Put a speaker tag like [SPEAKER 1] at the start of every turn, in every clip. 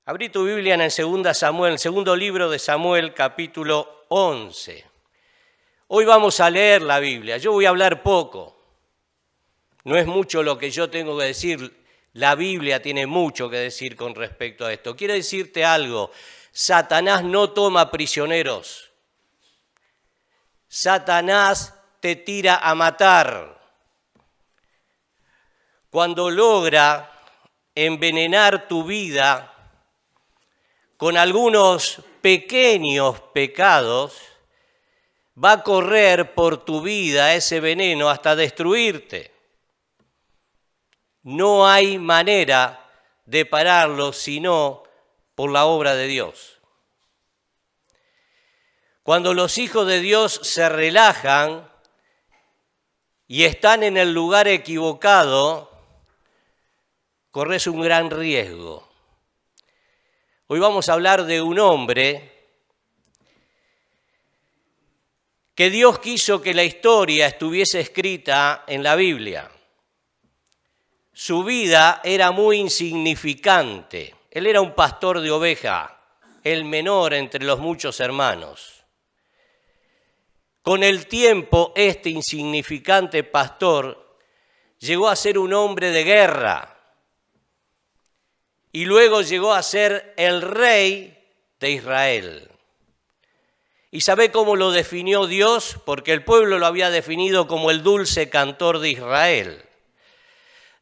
[SPEAKER 1] Abrí tu Biblia en el segundo libro de Samuel, capítulo 11. Hoy vamos a leer la Biblia. Yo voy a hablar poco. No es mucho lo que yo tengo que decir. La Biblia tiene mucho que decir con respecto a esto. Quiero decirte algo. Satanás no toma prisioneros. Satanás te tira a matar. Cuando logra envenenar tu vida con algunos pequeños pecados, va a correr por tu vida ese veneno hasta destruirte. No hay manera de pararlo sino por la obra de Dios. Cuando los hijos de Dios se relajan y están en el lugar equivocado, corres un gran riesgo. Hoy vamos a hablar de un hombre que Dios quiso que la historia estuviese escrita en la Biblia. Su vida era muy insignificante. Él era un pastor de oveja, el menor entre los muchos hermanos. Con el tiempo, este insignificante pastor llegó a ser un hombre de guerra y luego llegó a ser el rey de Israel. ¿Y sabe cómo lo definió Dios? Porque el pueblo lo había definido como el dulce cantor de Israel.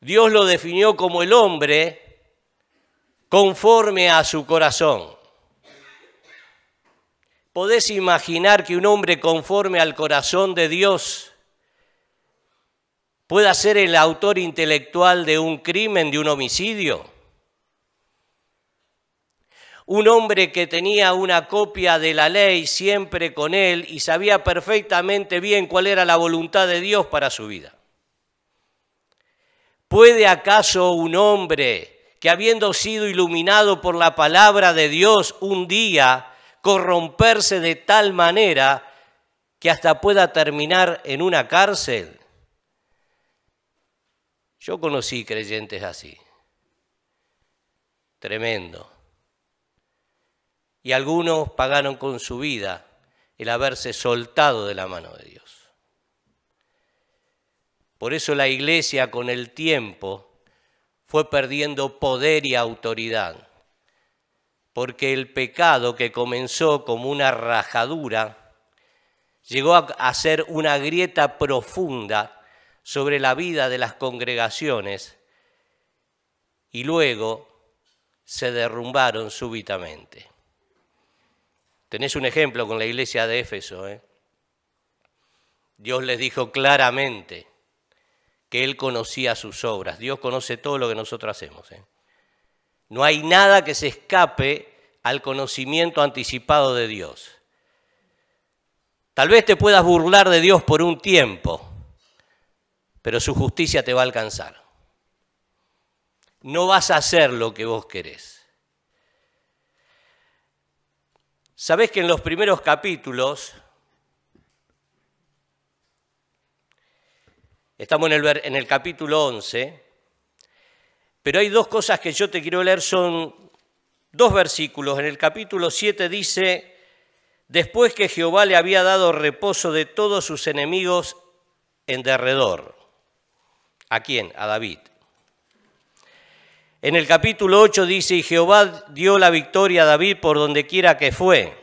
[SPEAKER 1] Dios lo definió como el hombre conforme a su corazón. ¿Podés imaginar que un hombre conforme al corazón de Dios pueda ser el autor intelectual de un crimen, de un homicidio? Un hombre que tenía una copia de la ley siempre con él y sabía perfectamente bien cuál era la voluntad de Dios para su vida. ¿Puede acaso un hombre que habiendo sido iluminado por la palabra de Dios un día corromperse de tal manera que hasta pueda terminar en una cárcel? Yo conocí creyentes así. Tremendo. Y algunos pagaron con su vida el haberse soltado de la mano de Dios. Por eso la iglesia con el tiempo fue perdiendo poder y autoridad, porque el pecado que comenzó como una rajadura llegó a ser una grieta profunda sobre la vida de las congregaciones y luego se derrumbaron súbitamente. Tenés un ejemplo con la iglesia de Éfeso. Dios les dijo claramente que Él conocía sus obras. Dios conoce todo lo que nosotros hacemos. No hay nada que se escape al conocimiento anticipado de Dios. Tal vez te puedas burlar de Dios por un tiempo, pero su justicia te va a alcanzar. No vas a hacer lo que vos querés. Sabés que en los primeros capítulos, estamos en el capítulo 11, pero hay dos cosas que yo te quiero leer, son dos versículos. En el capítulo 7 dice, después que Jehová le había dado reposo de todos sus enemigos en derredor. ¿A quién? A David. En el capítulo 8 dice, y Jehová dio la victoria a David por donde quiera que fue.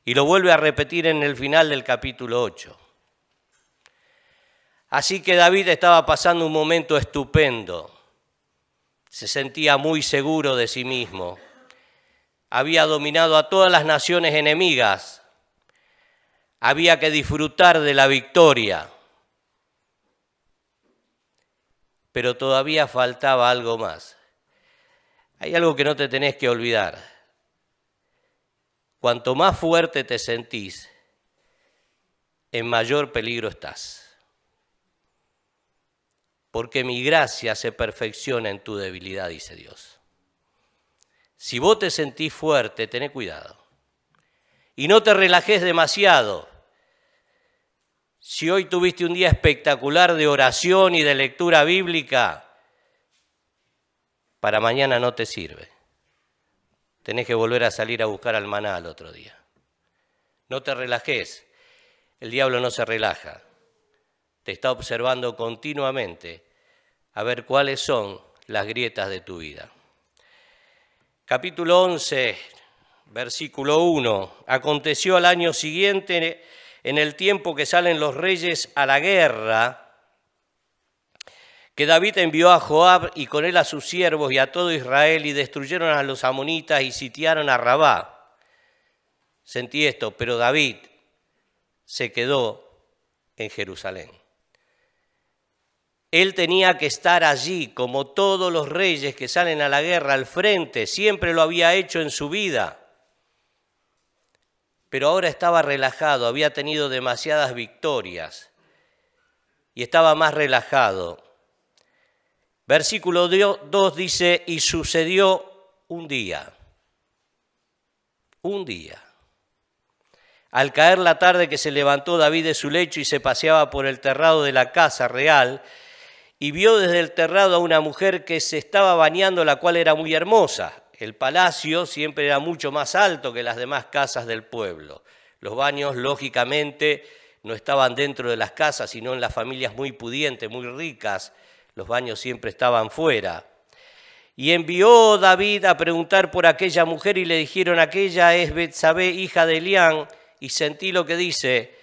[SPEAKER 1] Y lo vuelve a repetir en el final del capítulo 8. Así que David estaba pasando un momento estupendo. Se sentía muy seguro de sí mismo. Había dominado a todas las naciones enemigas. Había que disfrutar de la victoria. Pero todavía faltaba algo más. Hay algo que no te tenés que olvidar. Cuanto más fuerte te sentís, en mayor peligro estás. Porque mi gracia se perfecciona en tu debilidad, dice Dios. Si vos te sentís fuerte, tené cuidado. Y no te relajes demasiado. Si hoy tuviste un día espectacular de oración y de lectura bíblica, para mañana no te sirve. Tenés que volver a salir a buscar al maná al otro día. No te relajes, el diablo no se relaja. Te está observando continuamente a ver cuáles son las grietas de tu vida. Capítulo 11, versículo 1. Aconteció al año siguiente, en el tiempo que salen los reyes a la guerra, que David envió a Joab y con él a sus siervos y a todo Israel y destruyeron a los amonitas y sitiaron a Rabá. Sentí esto, pero David se quedó en Jerusalén. Él tenía que estar allí, como todos los reyes que salen a la guerra, al frente, siempre lo había hecho en su vida. Pero ahora estaba relajado, había tenido demasiadas victorias y estaba más relajado. Versículo 2 dice, y sucedió un día. Al caer la tarde que se levantó David de su lecho y se paseaba por el terrado de la casa real, y vio desde el terrado a una mujer que se estaba bañando, la cual era muy hermosa. El palacio siempre era mucho más alto que las demás casas del pueblo. Los baños, lógicamente, no estaban dentro de las casas, sino en las familias muy pudientes, muy ricas. Los baños siempre estaban fuera. Y envió David a preguntar por aquella mujer y le dijeron, aquella es Betsabé, hija de Elián, y sentí lo que dice,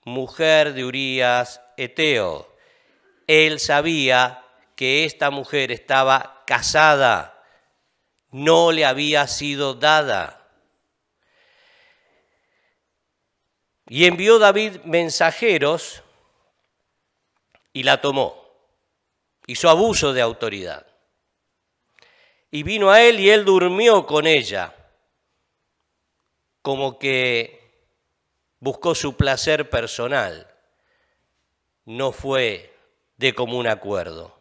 [SPEAKER 1] mujer de Urías Eteo. Él sabía que esta mujer estaba casada, no le había sido dada. Y envió David mensajeros y la tomó. Hizo abuso de autoridad. Y vino a él y él durmió con ella, como que buscó su placer personal. No fue de común acuerdo.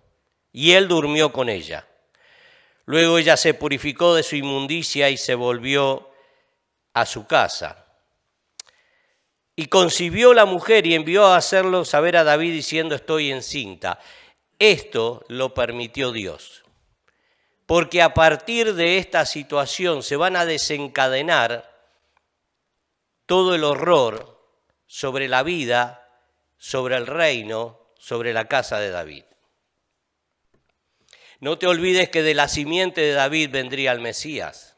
[SPEAKER 1] Y él durmió con ella. Luego ella se purificó de su inmundicia y se volvió a su casa. Y concibió la mujer y envió a hacerlo saber a David diciendo, estoy encinta. Esto lo permitió Dios. Porque a partir de esta situación se van a desencadenar todo el horror sobre la vida, sobre el reino, sobre la casa de David. No te olvides que de la simiente de David vendría el Mesías.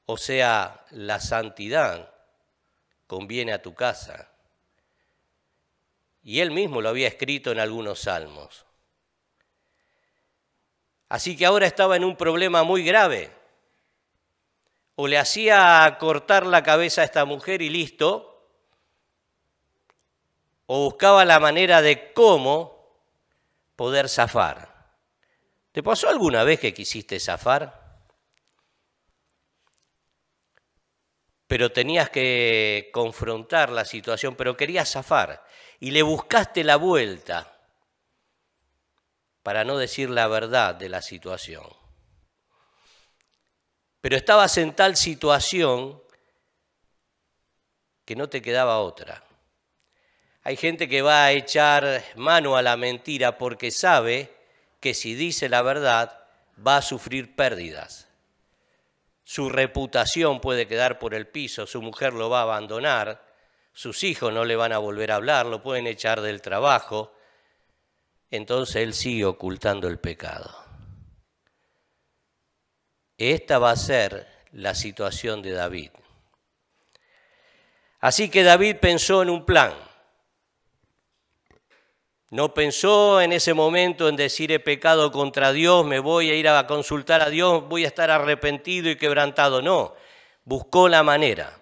[SPEAKER 1] O sea, la santidad conviene a tu casa. Y él mismo lo había escrito en algunos salmos. Así que ahora estaba en un problema muy grave. O le hacía cortar la cabeza a esta mujer y listo, o buscaba la manera de cómo poder zafar. ¿Te pasó alguna vez que quisiste zafar? Pero tenías que confrontar la situación, pero querías zafar y le buscaste la vuelta para no decir la verdad de la situación. Pero estabas en tal situación que no te quedaba otra. Hay gente que va a echar mano a la mentira porque sabe que si dice la verdad va a sufrir pérdidas. Su reputación puede quedar por el piso, su mujer lo va a abandonar, sus hijos no le van a volver a hablar, lo pueden echar del trabajo. Entonces él sigue ocultando el pecado. Esta va a ser la situación de David. Así que David pensó en un plan. No pensó en ese momento en decir he pecado contra Dios, me voy a ir a consultar a Dios, voy a estar arrepentido y quebrantado. No, buscó la manera.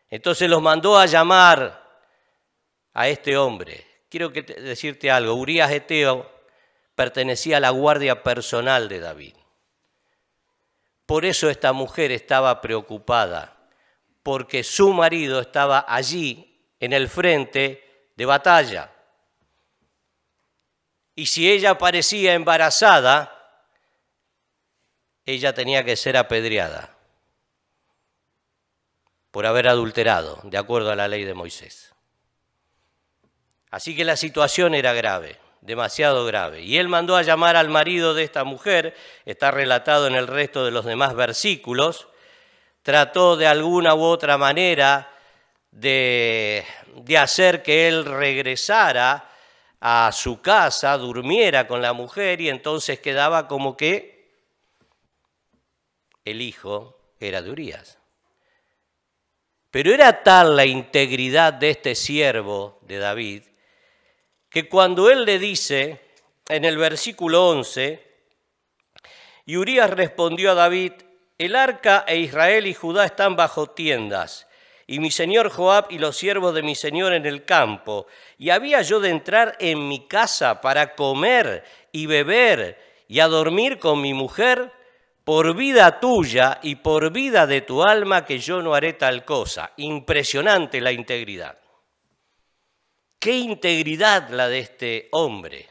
[SPEAKER 1] Entonces los mandó a llamar a este hombre. Quiero decirte algo, Urías Eteo pertenecía a la guardia personal de David. Por eso esta mujer estaba preocupada, porque su marido estaba allí en el frente de batalla. Y si ella parecía embarazada, ella tenía que ser apedreada por haber adulterado, de acuerdo a la ley de Moisés. Así que la situación era grave. demasiado grave. Y él mandó a llamar al marido de esta mujer, está relatado en el resto de los demás versículos, trató de alguna u otra manera de hacer que él regresara a su casa, durmiera con la mujer y entonces quedaba como que el hijo era de Urías. Pero era tal la integridad de este siervo de David que cuando él le dice en el versículo 11, y Urías respondió a David, el arca e Israel y Judá están bajo tiendas, y mi señor Joab y los siervos de mi señor en el campo, y había yo de entrar en mi casa para comer y beber y a dormir con mi mujer, por vida tuya y por vida de tu alma que yo no haré tal cosa. Impresionante la integridad. ¡Qué integridad la de este hombre!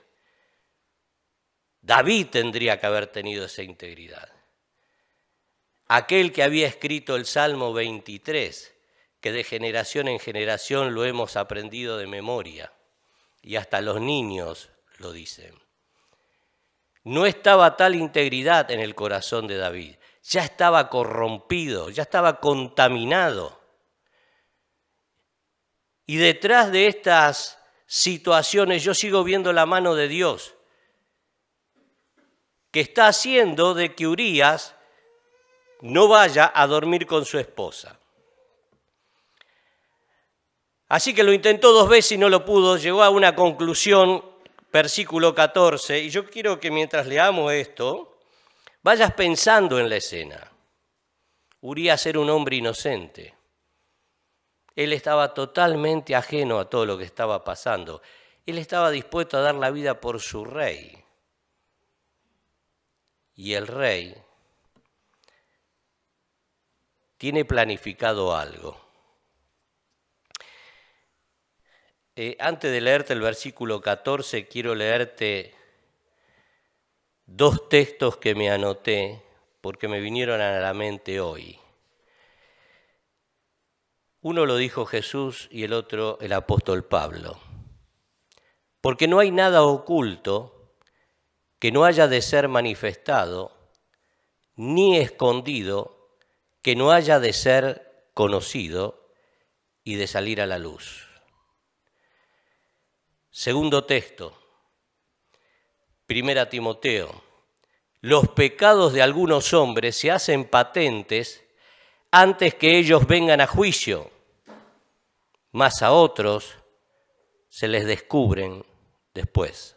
[SPEAKER 1] David tendría que haber tenido esa integridad. Aquel que había escrito el Salmo 23, que de generación en generación lo hemos aprendido de memoria, y hasta los niños lo dicen. No estaba tal integridad en el corazón de David, ya estaba corrompido, ya estaba contaminado. Y detrás de estas situaciones yo sigo viendo la mano de Dios, que está haciendo de que Urías no vaya a dormir con su esposa. Así que lo intentó 2 veces y no lo pudo, llegó a una conclusión, versículo 14, y yo quiero que mientras leamos esto, vayas pensando en la escena. Urías era un hombre inocente. Él estaba totalmente ajeno a todo lo que estaba pasando. Él estaba dispuesto a dar la vida por su rey. Y el rey tiene planificado algo. Antes de leerte el versículo 14, quiero leerte 2 textos que me anoté porque me vinieron a la mente hoy. Uno lo dijo Jesús y el otro el apóstol Pablo. Porque no hay nada oculto que no haya de ser manifestado, ni escondido que no haya de ser conocido y de salir a la luz. Segundo texto, 1 Timoteo. Los pecados de algunos hombres se hacen patentes antes que ellos vengan a juicio, mas a otros se les descubren después.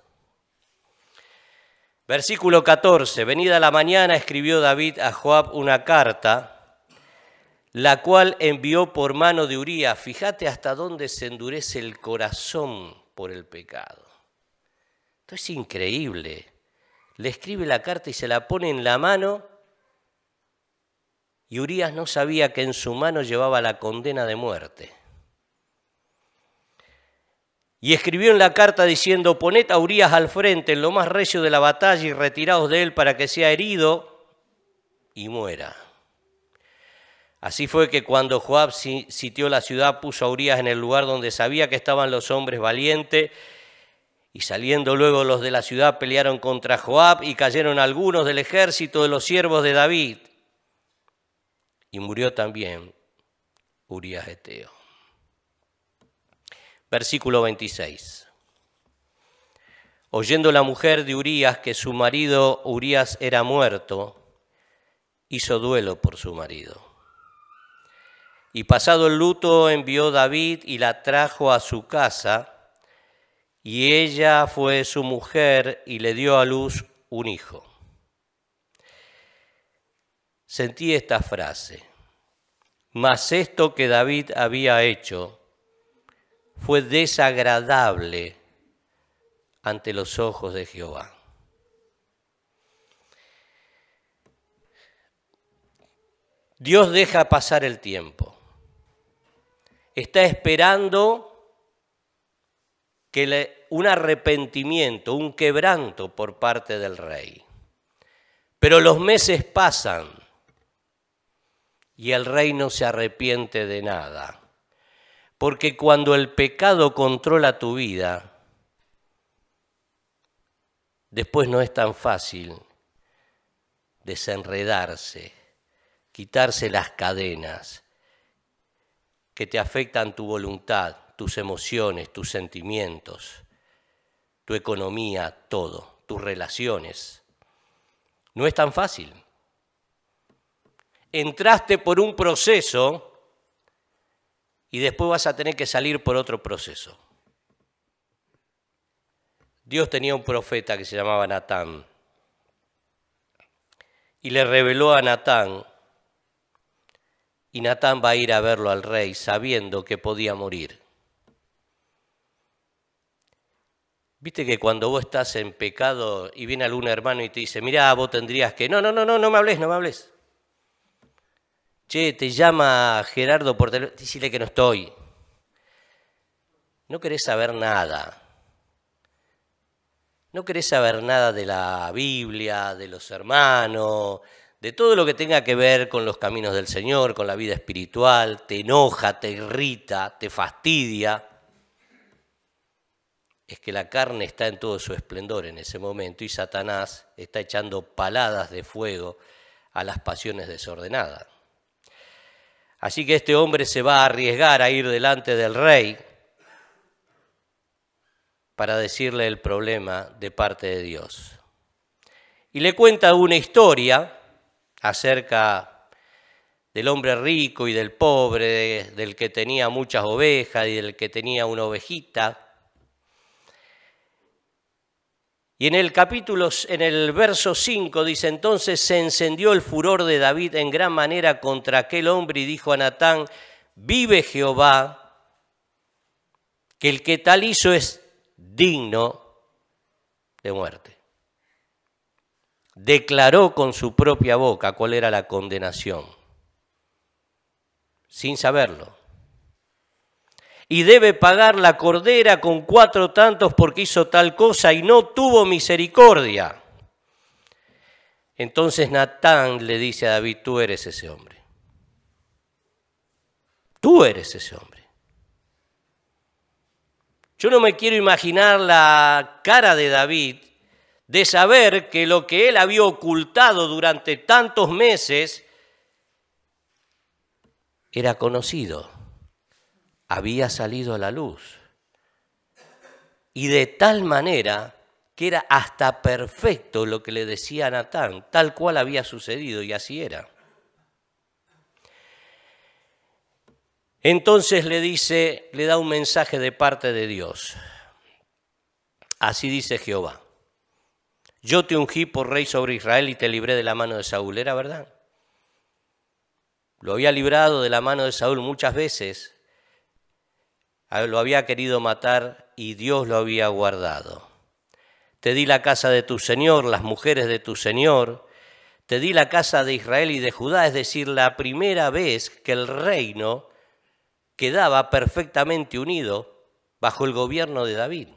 [SPEAKER 1] Versículo 14. Venida la mañana escribió David a Joab una carta, la cual envió por mano de Urías. Fíjate hasta dónde se endurece el corazón por el pecado. Esto es increíble. Le escribe la carta y se la pone en la mano y Urías no sabía que en su mano llevaba la condena de muerte. Y escribió en la carta diciendo, poned a Urías al frente en lo más recio de la batalla y retiraos de él para que sea herido y muera. Así fue que cuando Joab sitió la ciudad, puso a Urías en el lugar donde sabía que estaban los hombres valientes, y saliendo luego los de la ciudad pelearon contra Joab y cayeron algunos del ejército de los siervos de David. Y murió también Urías Eteo. Versículo 26. Oyendo la mujer de Urías que su marido Urías era muerto, hizo duelo por su marido. Y pasado el luto envió David y la trajo a su casa, y ella fue su mujer y le dio a luz un hijo. Sentí esta frase, mas esto que David había hecho fue desagradable ante los ojos de Jehová. Dios deja pasar el tiempo. Está esperando que un arrepentimiento, un quebranto por parte del rey. Pero los meses pasan y el rey no se arrepiente de nada. Porque cuando el pecado controla tu vida, después no es tan fácil desenredarse, quitarse las cadenas que te afectan tu voluntad, tus emociones, tus sentimientos, tu economía, todo, tus relaciones. No es tan fácil. Entraste por un proceso y después vas a tener que salir por otro proceso. Dios tenía un profeta que se llamaba Natán y le reveló a Natán, y Natán va a ir a verlo al rey sabiendo que podía morir. Viste que cuando vos estás en pecado y viene algún hermano y te dice, mirá, vos tendrías que... No me hables. Che, te llama Gerardo por teléfono, decile que no estoy. No querés saber nada. No querés saber nada de la Biblia, de los hermanos, de todo lo que tenga que ver con los caminos del Señor, con la vida espiritual. Te enoja, te irrita, te fastidia. Es que la carne está en todo su esplendor en ese momento y Satanás está echando paladas de fuego a las pasiones desordenadas. Así que este hombre se va a arriesgar a ir delante del rey para decirle el problema de parte de Dios. Y le cuenta una historia acerca del hombre rico y del pobre, del que tenía muchas ovejas y del que tenía una ovejita. Y en el verso 5 dice, entonces se encendió el furor de David en gran manera contra aquel hombre y dijo a Natán, vive Jehová, que el que tal hizo es digno de muerte. Declaró con su propia boca cuál era la condenación, sin saberlo. Y debe pagar la cordera con 4 tantos porque hizo tal cosa y no tuvo misericordia. Entonces Natán le dice a David, tú eres ese hombre. Tú eres ese hombre. Yo no me quiero imaginar la cara de David de saber que lo que él había ocultado durante tantos meses era conocido. Había salido a la luz. Y de tal manera que era hasta perfecto lo que le decía a Natán, tal cual había sucedido y así era. Entonces le da un mensaje de parte de Dios. Así dice Jehová, yo te ungí por rey sobre Israel y te libré de la mano de Saúl. ¿Era verdad? Lo había librado de la mano de Saúl muchas veces. Lo había querido matar y Dios lo había guardado. Te di la casa de tu Señor, las mujeres de tu Señor. Te di la casa de Israel y de Judá, es decir, la primera vez que el reino quedaba perfectamente unido bajo el gobierno de David.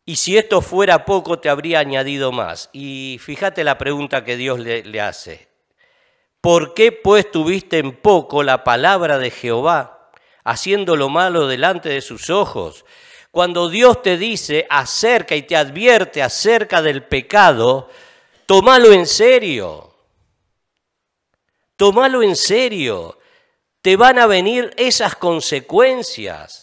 [SPEAKER 1] Y si esto fuera poco, te habría añadido más. Y fíjate la pregunta que Dios le hace. ¿Por qué pues tuviste en poco la palabra de Jehová, haciendo lo malo delante de sus ojos? Cuando Dios te dice acerca y te advierte acerca del pecado, tómalo en serio. Tómalo en serio. Te van a venir esas consecuencias.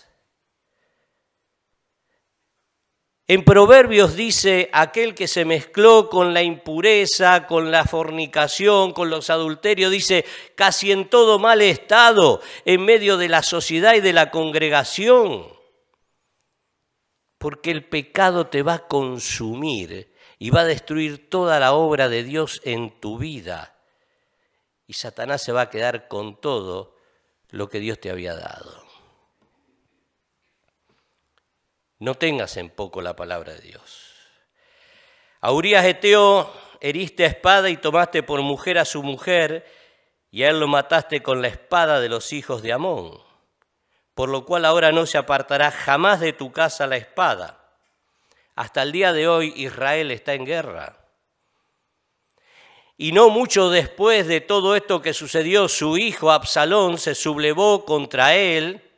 [SPEAKER 1] En Proverbios dice, aquel que se mezcló con la impureza, con la fornicación, con los adulterios, dice, casi en todo mal estado, en medio de la sociedad y de la congregación. Porque el pecado te va a consumir y va a destruir toda la obra de Dios en tu vida. Y Satanás se va a quedar con todo lo que Dios te había dado. No tengas en poco la palabra de Dios. A Urías Heteo heriste a espada y tomaste por mujer a su mujer, y a él lo mataste con la espada de los hijos de Amón, por lo cual ahora no se apartará jamás de tu casa la espada. Hasta el día de hoy Israel está en guerra. Y no mucho después de todo esto que sucedió, su hijo Absalón se sublevó contra él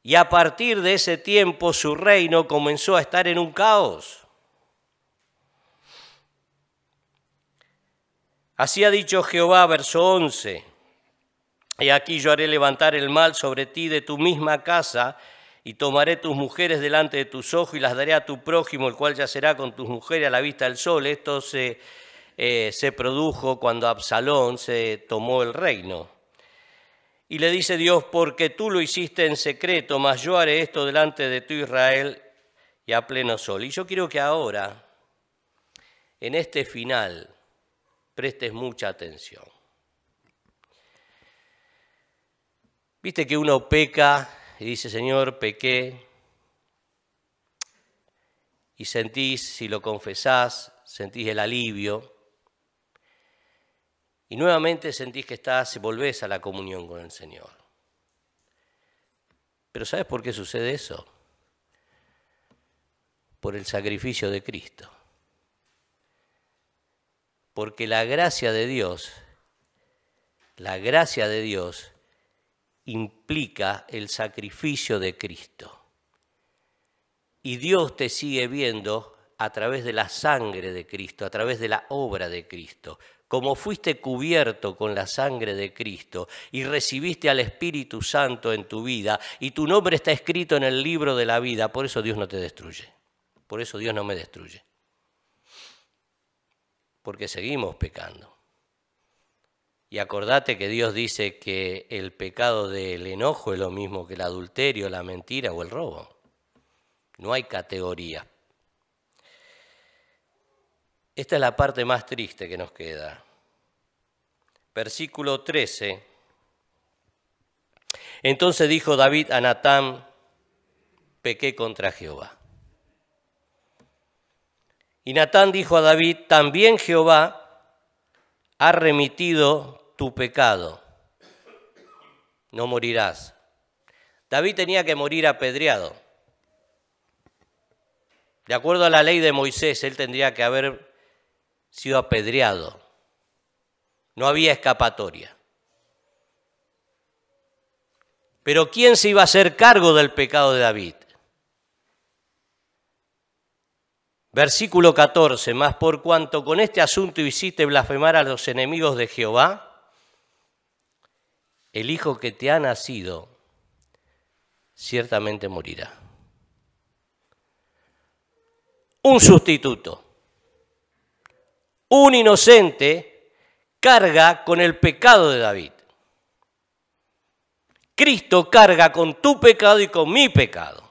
[SPEAKER 1] Y a partir de ese tiempo su reino comenzó a estar en un caos. Así ha dicho Jehová, verso 11. Y aquí yo haré levantar el mal sobre ti de tu misma casa, y tomaré tus mujeres delante de tus ojos y las daré a tu prójimo, el cual yacerá con tus mujeres a la vista del sol. Esto se produjo cuando Absalón se tomó el reino. Y le dice Dios, porque tú lo hiciste en secreto, mas yo haré esto delante de tu Israel y a pleno sol. Y yo quiero que ahora, en este final, prestes mucha atención. Viste que uno peca y dice, Señor, pequé, y sentís, si lo confesás, sentís el alivio, y nuevamente sentís que volvés a la comunión con el Señor. Pero ¿sabes por qué sucede eso? Por el sacrificio de Cristo. Porque la gracia de Dios implica el sacrificio de Cristo. Y Dios te sigue viendo a través de la sangre de Cristo, a través de la obra de Cristo. Como fuiste cubierto con la sangre de Cristo y recibiste al Espíritu Santo en tu vida y tu nombre está escrito en el libro de la vida, por eso Dios no te destruye. Por eso Dios no me destruye. Porque seguimos pecando. Y acordate que Dios dice que el pecado del enojo es lo mismo que el adulterio, la mentira o el robo. No hay categoría. Esta es la parte más triste que nos queda. Versículo 13. Entonces dijo David a Natán, pequé contra Jehová. Y Natán dijo a David, también Jehová ha remitido tu pecado, no morirás. David tenía que morir apedreado. De acuerdo a la ley de Moisés, él tendría que haber sido apedreado. No había escapatoria. Pero ¿quién se iba a hacer cargo del pecado de David? Versículo 14, mas por cuanto con este asunto hiciste blasfemar a los enemigos de Jehová, el hijo que te ha nacido ciertamente morirá. Un sustituto, un inocente, carga con el pecado de David. Cristo carga con tu pecado y con mi pecado.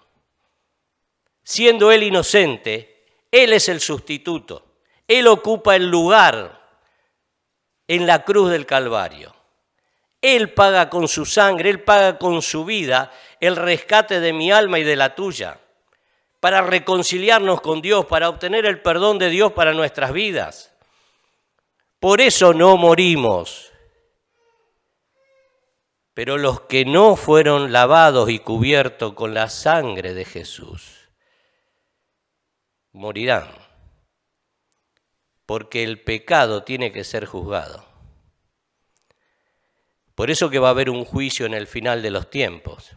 [SPEAKER 1] Siendo él inocente, él es el sustituto. Él ocupa el lugar en la cruz del Calvario. Él paga con su sangre, él paga con su vida el rescate de mi alma y de la tuya, para reconciliarnos con Dios, para obtener el perdón de Dios para nuestras vidas. Por eso no morimos. Pero los que no fueron lavados y cubiertos con la sangre de Jesús, morirán, porque el pecado tiene que ser juzgado. Por eso que va a haber un juicio en el final de los tiempos,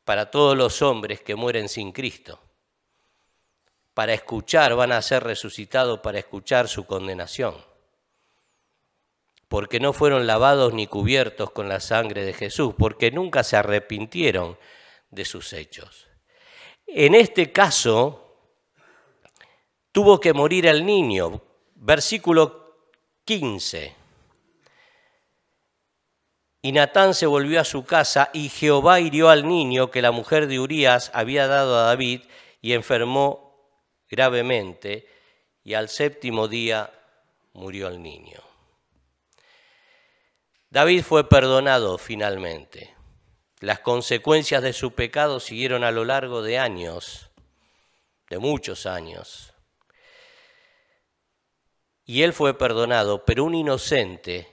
[SPEAKER 1] para todos los hombres que mueren sin Cristo. Para escuchar, van a ser resucitados para escuchar su condenación, porque no fueron lavados ni cubiertos con la sangre de Jesús, porque nunca se arrepintieron de sus hechos. En este caso, tuvo que morir el niño. Versículo 15. Y Natán se volvió a su casa, y Jehová hirió al niño que la mujer de Urías había dado a David, y enfermó gravemente, y al 7º día murió el niño. David fue perdonado finalmente. Las consecuencias de su pecado siguieron a lo largo de años, de muchos años. Y él fue perdonado, pero un inocente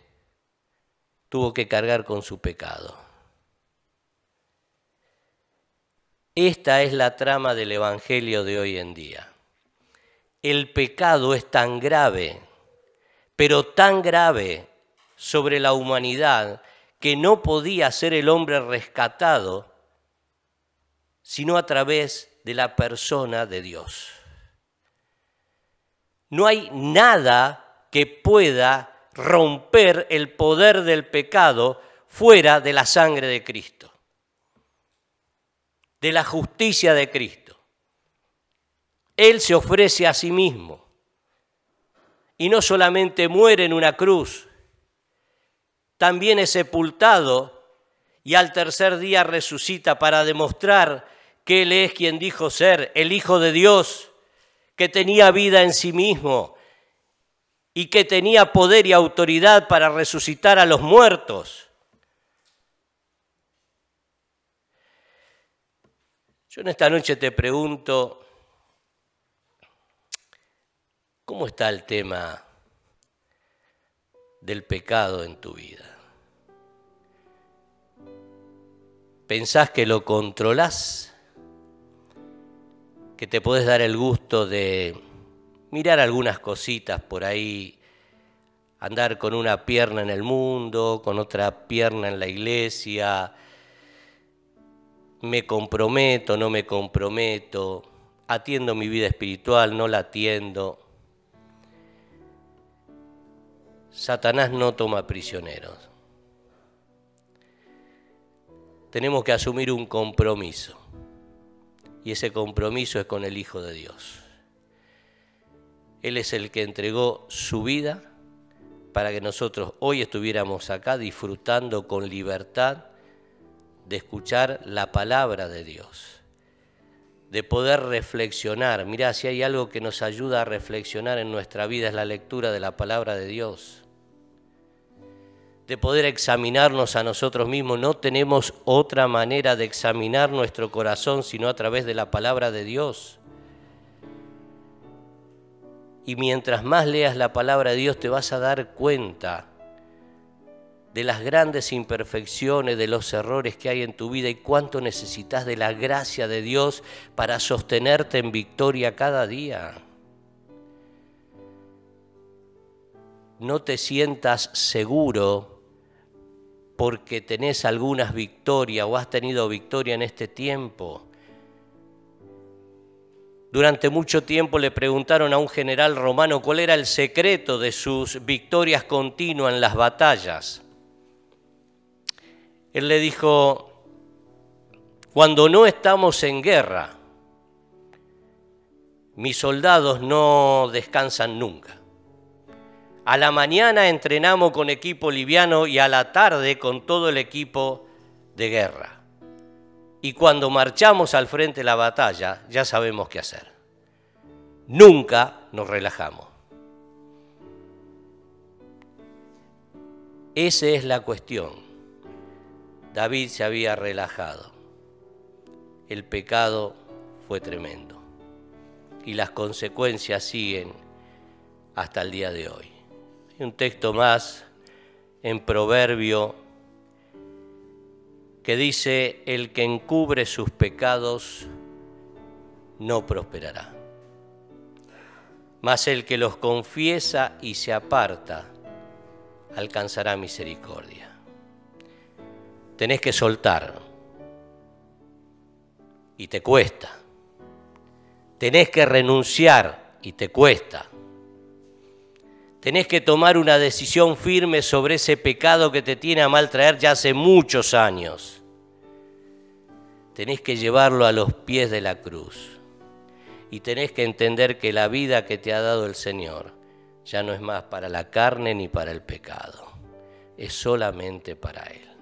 [SPEAKER 1] tuvo que cargar con su pecado. Esta es la trama del Evangelio de hoy en día. El pecado es tan grave, pero tan grave sobre la humanidad, que no podía ser el hombre rescatado sino a través de la persona de Dios. No hay nada que pueda romper el poder del pecado fuera de la sangre de Cristo, de la justicia de Cristo. Él se ofrece a sí mismo y no solamente muere en una cruz, también es sepultado y al tercer día resucita para demostrar que Él es quien dijo ser, el Hijo de Dios, que tenía vida en sí mismo y que tenía poder y autoridad para resucitar a los muertos. Yo en esta noche te pregunto, ¿cómo está el tema del pecado en tu vida? ¿Pensás que lo controlás? ¿Que te podés dar el gusto de mirar algunas cositas por ahí, andar con una pierna en el mundo, con otra pierna en la iglesia? Me comprometo, no me comprometo, atiendo mi vida espiritual, no la atiendo. Satanás no toma prisioneros. Tenemos que asumir un compromiso, y ese compromiso es con el Hijo de Dios. Él es el que entregó su vida para que nosotros hoy estuviéramos acá disfrutando con libertad de escuchar la palabra de Dios, de poder reflexionar. Mirá, si hay algo que nos ayuda a reflexionar en nuestra vida es la lectura de la palabra de Dios, de poder examinarnos a nosotros mismos. No tenemos otra manera de examinar nuestro corazón sino a través de la palabra de Dios. Y mientras más leas la palabra de Dios te vas a dar cuenta de las grandes imperfecciones, de los errores que hay en tu vida y cuánto necesitas de la gracia de Dios para sostenerte en victoria cada día. No te sientas seguro porque tenés algunas victorias o has tenido victoria en este tiempo. Durante mucho tiempo le preguntaron a un general romano cuál era el secreto de sus victorias continuas en las batallas. Él le dijo: cuando no estamos en guerra, mis soldados no descansan nunca. A la mañana entrenamos con equipo liviano y a la tarde con todo el equipo de guerra. Y cuando marchamos al frente de la batalla, ya sabemos qué hacer. Nunca nos relajamos. Esa es la cuestión. David se había relajado. El pecado fue tremendo. Y las consecuencias siguen hasta el día de hoy. Hay un texto más en Proverbio que dice: el que encubre sus pecados no prosperará, mas el que los confiesa y se aparta alcanzará misericordia. Tenés que soltar y te cuesta. Tenés que renunciar y te cuesta. Tenés que tomar una decisión firme sobre ese pecado que te tiene a mal traer ya hace muchos años. Tenés que llevarlo a los pies de la cruz. Y tenés que entender que la vida que te ha dado el Señor ya no es más para la carne ni para el pecado. Es solamente para Él.